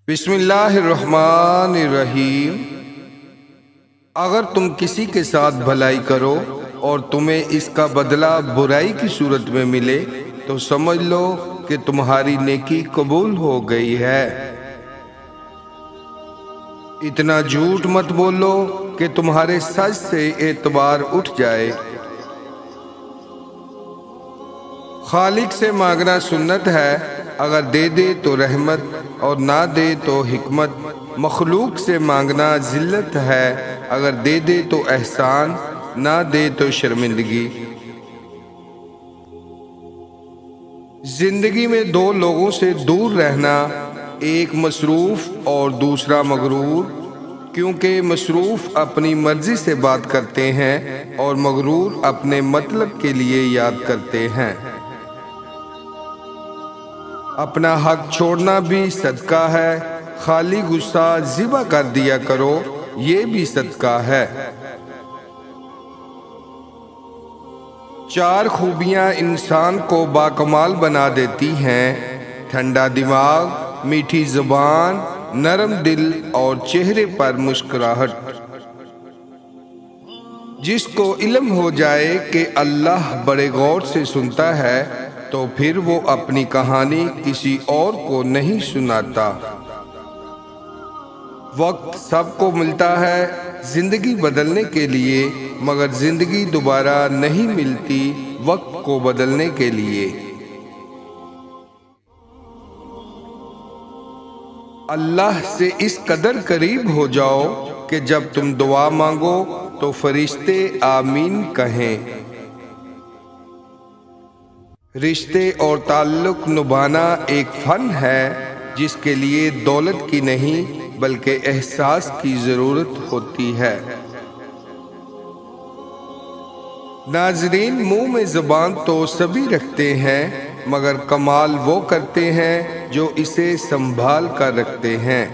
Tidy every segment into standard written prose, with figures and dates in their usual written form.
بسم اللہ الرحمن الرحیم۔ اگر تم کسی کے ساتھ بھلائی کرو اور تمہیں اس کا بدلہ برائی کی صورت میں ملے تو سمجھ لو کہ تمہاری نیکی قبول ہو گئی ہے۔ اتنا جھوٹ مت بولو کہ تمہارے سچ سے اعتبار اٹھ جائے۔ خالق سے مانگنا سنت ہے، اگر دے دے تو رحمت اور نہ دے تو حکمت۔ مخلوق سے مانگنا ذلت ہے، اگر دے دے تو احسان، نہ دے تو شرمندگی۔ زندگی میں دو لوگوں سے دور رہنا، ایک مصروف اور دوسرا مغرور، کیونکہ مصروف اپنی مرضی سے بات کرتے ہیں اور مغرور اپنے مطلب کے لیے یاد کرتے ہیں۔ اپنا حق چھوڑنا بھی صدقہ ہے، خالی غصہ ذبح کر دیا کرو، یہ بھی صدقہ ہے۔ چار خوبیاں انسان کو باکمال بنا دیتی ہیں: ٹھنڈا دماغ، میٹھی زبان، نرم دل اور چہرے پر مسکراہٹ۔ جس کو علم ہو جائے کہ اللہ بڑے غور سے سنتا ہے تو پھر وہ اپنی کہانی کسی اور کو نہیں سناتا۔ وقت سب کو ملتا ہے زندگی بدلنے کے لیے، مگر زندگی دوبارہ نہیں ملتی وقت کو بدلنے کے لیے۔ اللہ سے اس قدر قریب ہو جاؤ کہ جب تم دعا مانگو تو فرشتے آمین کہیں۔ رشتے اور تعلق نبھانا ایک فن ہے جس کے لیے دولت کی نہیں بلکہ احساس کی ضرورت ہوتی ہے۔ ناظرین، منہ میں زبان تو سبھی رکھتے ہیں، مگر کمال وہ کرتے ہیں جو اسے سنبھال کر رکھتے ہیں۔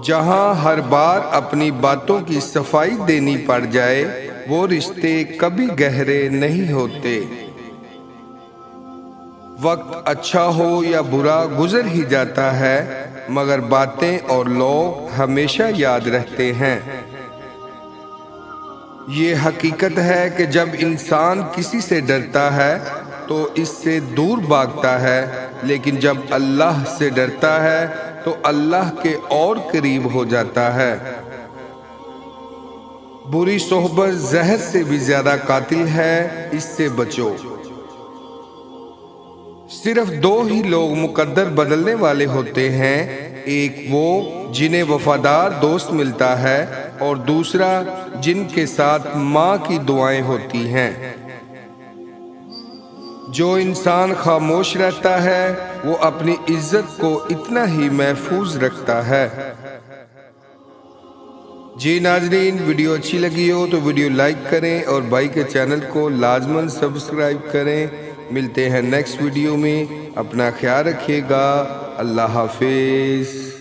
جہاں ہر بار اپنی باتوں کی صفائی دینی پڑ جائے، وہ رشتے کبھی گہرے نہیں ہوتے۔ وقت اچھا ہو یا برا گزر ہی جاتا ہے، مگر باتیں اور لوگ ہمیشہ یاد رہتے ہیں۔ یہ حقیقت ہے کہ جب انسان کسی سے ڈرتا ہے تو اس سے دور بھاگتا ہے، لیکن جب اللہ سے ڈرتا ہے تو اللہ کے اور قریب ہو جاتا ہے۔ بری صحبت زہر سے بھی زیادہ قاتل ہے، اس سے بچو۔ صرف دو ہی لوگ مقدر بدلنے والے ہوتے ہیں، ایک وہ جنہیں وفادار دوست ملتا ہے اور دوسرا جن کے ساتھ ماں کی دعائیں ہوتی ہیں۔ جو انسان خاموش رہتا ہے وہ اپنی عزت کو اتنا ہی محفوظ رکھتا ہے۔ جی ناظرین، ویڈیو اچھی لگی ہو تو ویڈیو لائک کریں اور بھائی کے چینل کو لازماً سبسکرائب کریں۔ ملتے ہیں نیکسٹ ویڈیو میں، اپنا خیال رکھیے گا۔ اللہ حافظ۔